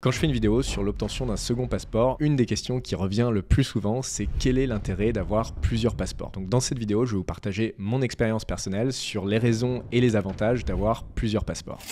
Quand je fais une vidéo sur l'obtention d'un second passeport, une des questions qui revient le plus souvent, c'est quel est l'intérêt d'avoir plusieurs passeports. Donc dans cette vidéo, je vais vous partager mon expérience personnelle sur les raisons et les avantages d'avoir plusieurs passeports.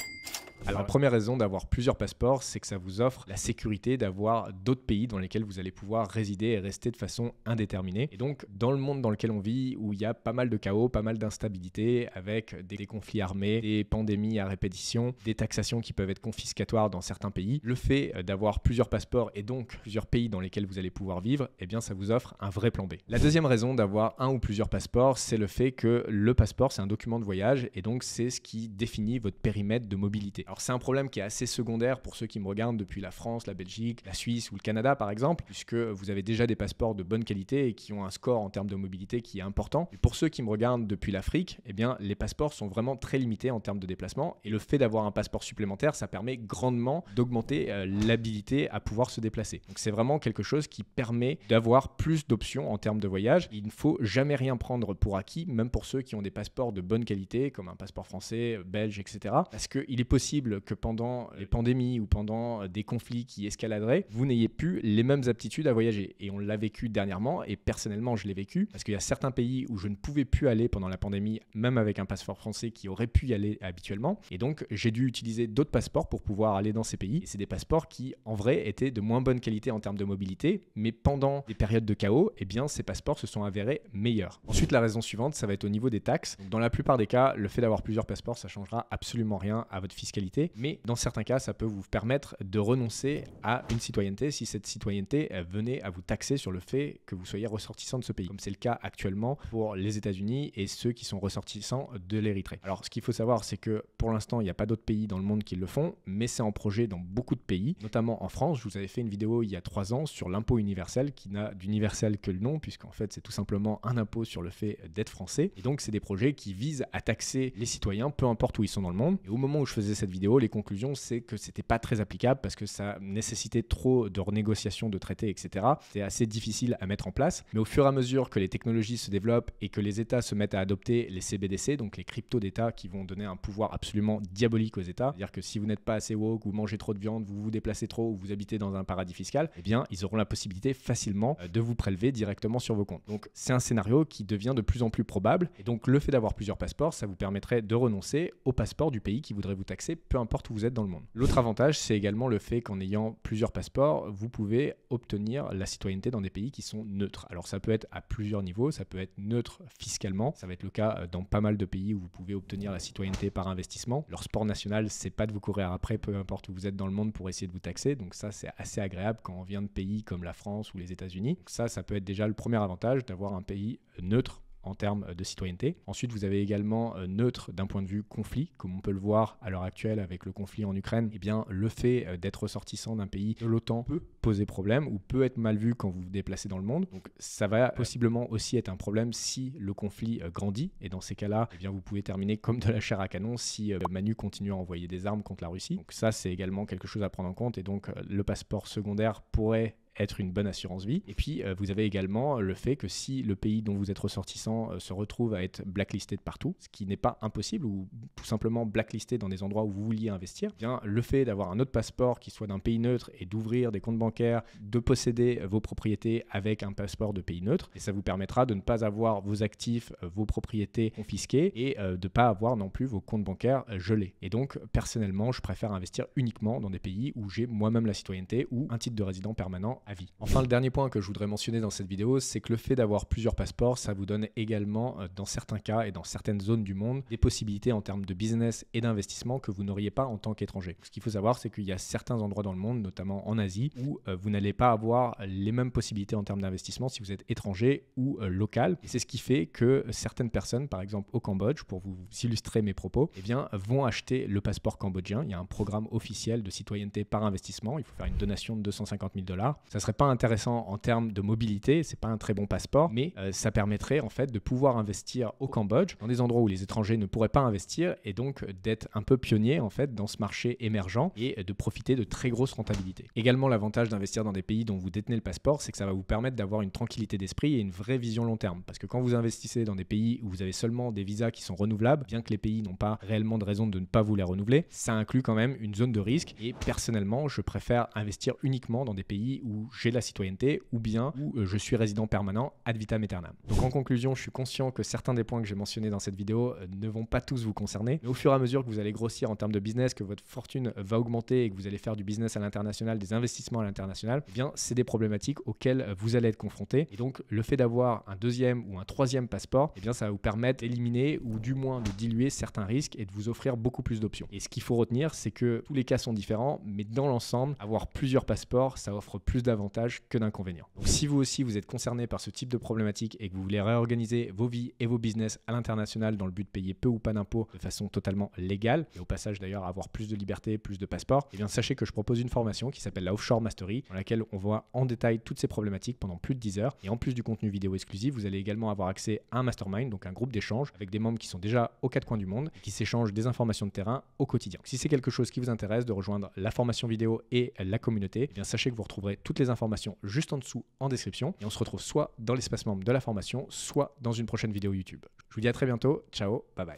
Alors la première raison d'avoir plusieurs passeports, c'est que ça vous offre la sécurité d'avoir d'autres pays dans lesquels vous allez pouvoir résider et rester de façon indéterminée. Et donc dans le monde dans lequel on vit, où il y a pas mal de chaos, pas mal d'instabilité, avec des conflits armés, des pandémies à répétition, des taxations qui peuvent être confiscatoires dans certains pays, le fait d'avoir plusieurs passeports et donc plusieurs pays dans lesquels vous allez pouvoir vivre, eh bien ça vous offre un vrai plan B. La deuxième raison d'avoir un ou plusieurs passeports, c'est le fait que le passeport, c'est un document de voyage et donc c'est ce qui définit votre périmètre de mobilité. Alors c'est un problème qui est assez secondaire pour ceux qui me regardent depuis la France, la Belgique, la Suisse ou le Canada par exemple, puisque vous avez déjà des passeports de bonne qualité et qui ont un score en termes de mobilité qui est important. Et pour ceux qui me regardent depuis l'Afrique, eh bien les passeports sont vraiment très limités en termes de déplacement et le fait d'avoir un passeport supplémentaire, ça permet grandement d'augmenter l'habilité à pouvoir se déplacer. Donc c'est vraiment quelque chose qui permet d'avoir plus d'options en termes de voyage. Il ne faut jamais rien prendre pour acquis, même pour ceux qui ont des passeports de bonne qualité, comme un passeport français, belge, etc. Parce qu'il est possible que pendant les pandémies ou pendant des conflits qui escaladeraient, vous n'ayez plus les mêmes aptitudes à voyager. Et on l'a vécu dernièrement, et personnellement je l'ai vécu, parce qu'il y a certains pays où je ne pouvais plus aller pendant la pandémie, même avec un passeport français qui aurait pu y aller habituellement. Et donc j'ai dû utiliser d'autres passeports pour pouvoir aller dans ces pays. Et c'est des passeports qui, en vrai, étaient de moins bonne qualité en termes de mobilité, mais pendant des périodes de chaos, eh bien ces passeports se sont avérés meilleurs. Ensuite, la raison suivante, ça va être au niveau des taxes. Donc, dans la plupart des cas, le fait d'avoir plusieurs passeports, ça changera absolument rien à votre fiscalité, mais dans certains cas, ça peut vous permettre de renoncer à une citoyenneté si cette citoyenneté venait à vous taxer sur le fait que vous soyez ressortissant de ce pays, comme c'est le cas actuellement pour les États-Unis et ceux qui sont ressortissants de l'Érythrée. Alors, ce qu'il faut savoir, c'est que pour l'instant, il n'y a pas d'autres pays dans le monde qui le font, mais c'est en projet dans beaucoup de pays, notamment en France. Je vous avais fait une vidéo il y a 3 ans sur l'impôt universel, qui n'a d'universel que le nom, puisqu'en fait, c'est tout simplement un impôt sur le fait d'être français. Et donc, c'est des projets qui visent à taxer les citoyens, peu importe où ils sont dans le monde. Et au moment où je faisais cette vidéo, les conclusions, c'est que c'était pas très applicable parce que ça nécessitait trop de renégociations de traités, etc. C'est assez difficile à mettre en place. Mais au fur et à mesure que les technologies se développent et que les États se mettent à adopter les CBDC, donc les cryptos d'État qui vont donner un pouvoir absolument diabolique aux États, c'est-à-dire que si vous n'êtes pas assez woke, vous mangez trop de viande, vous vous déplacez trop ou vous habitez dans un paradis fiscal, eh bien ils auront la possibilité facilement de vous prélever directement sur vos comptes. Donc c'est un scénario qui devient de plus en plus probable et donc le fait d'avoir plusieurs passeports, ça vous permettrait de renoncer au passeport du pays qui voudrait vous taxer, peu importe où vous êtes dans le monde. L'autre avantage, c'est également le fait qu'en ayant plusieurs passeports, vous pouvez obtenir la citoyenneté dans des pays qui sont neutres. Alors ça peut être à plusieurs niveaux, ça peut être neutre fiscalement, ça va être le cas dans pas mal de pays où vous pouvez obtenir la citoyenneté par investissement. Leur sport national, c'est pas de vous courir après, peu importe où vous êtes dans le monde pour essayer de vous taxer, donc ça c'est assez agréable quand on vient de pays comme la France ou les États-Unis. Donc ça peut être déjà le premier avantage d'avoir un pays neutre en termes de citoyenneté. Ensuite, vous avez également neutre d'un point de vue conflit, comme on peut le voir à l'heure actuelle avec le conflit en Ukraine. Eh bien, le fait d'être ressortissant d'un pays de l'OTAN peut poser problème ou peut être mal vu quand vous vous déplacez dans le monde. Donc, ça va possiblement aussi être un problème si le conflit grandit. Et dans ces cas-là, eh bien, vous pouvez terminer comme de la chair à canon si Manu continue à envoyer des armes contre la Russie. Donc ça, c'est également quelque chose à prendre en compte. Et donc, le passeport secondaire pourrait être une bonne assurance vie. Et puis, vous avez également le fait que si le pays dont vous êtes ressortissant se retrouve à être blacklisté de partout, ce qui n'est pas impossible, ou tout simplement blacklisté dans des endroits où vous vouliez investir, eh bien, le fait d'avoir un autre passeport qui soit d'un pays neutre et d'ouvrir des comptes bancaires, de posséder vos propriétés avec un passeport de pays neutre, et ça vous permettra de ne pas avoir vos actifs, vos propriétés confisquées et de ne pas avoir non plus vos comptes bancaires gelés. Et donc, personnellement, je préfère investir uniquement dans des pays où j'ai moi-même la citoyenneté ou un titre de résident permanent à vie. Enfin, le dernier point que je voudrais mentionner dans cette vidéo, c'est que le fait d'avoir plusieurs passeports, ça vous donne également, dans certains cas et dans certaines zones du monde, des possibilités en termes de business et d'investissement que vous n'auriez pas en tant qu'étranger. Ce qu'il faut savoir, c'est qu'il y a certains endroits dans le monde, notamment en Asie, où vous n'allez pas avoir les mêmes possibilités en termes d'investissement si vous êtes étranger ou local. Et c'est ce qui fait que certaines personnes, par exemple au Cambodge, pour vous illustrer mes propos, eh bien, vont acheter le passeport cambodgien. Il y a un programme officiel de citoyenneté par investissement. Il faut faire une donation de 250 000 $. Ça serait pas intéressant en termes de mobilité, c'est pas un très bon passeport, mais ça permettrait en fait de pouvoir investir au Cambodge, dans des endroits où les étrangers ne pourraient pas investir, et donc d'être un peu pionnier en fait dans ce marché émergent et de profiter de très grosses rentabilités. Également, l'avantage d'investir dans des pays dont vous détenez le passeport, c'est que ça va vous permettre d'avoir une tranquillité d'esprit et une vraie vision long terme. Parce que quand vous investissez dans des pays où vous avez seulement des visas qui sont renouvelables, bien que les pays n'ont pas réellement de raison de ne pas vous les renouveler, ça inclut quand même une zone de risque. Et personnellement, je préfère investir uniquement dans des pays où j'ai la citoyenneté ou bien où je suis résident permanent ad vitam aeternam. Donc en conclusion, je suis conscient que certains des points que j'ai mentionnés dans cette vidéo ne vont pas tous vous concerner, mais au fur et à mesure que vous allez grossir en termes de business, que votre fortune va augmenter et que vous allez faire du business à l'international, des investissements à l'international, eh bien c'est des problématiques auxquelles vous allez être confronté. Et donc le fait d'avoir un deuxième ou un troisième passeport, eh bien ça va vous permettre d'éliminer ou du moins de diluer certains risques et de vous offrir beaucoup plus d'options. Et ce qu'il faut retenir, c'est que tous les cas sont différents, mais dans l'ensemble, avoir plusieurs passeports, ça offre plus d'avantages que d'inconvénients. Donc si vous aussi vous êtes concerné par ce type de problématique et que vous voulez réorganiser vos vies et vos business à l'international dans le but de payer peu ou pas d'impôts de façon totalement légale, et au passage d'ailleurs avoir plus de liberté, plus de passeports, eh bien sachez que je propose une formation qui s'appelle la Offshore Mastery, dans laquelle on voit en détail toutes ces problématiques pendant plus de 10 heures. Et en plus du contenu vidéo exclusif, vous allez également avoir accès à un mastermind, donc un groupe d'échange avec des membres qui sont déjà aux quatre coins du monde et qui s'échangent des informations de terrain au quotidien. Si c'est quelque chose qui vous intéresse de rejoindre la formation vidéo et la communauté, eh bien sachez que vous retrouverez toutes les informations juste en dessous en description et on se retrouve soit dans l'espace membre de la formation, soit dans une prochaine vidéo YouTube. Je vous dis à très bientôt, ciao, bye bye.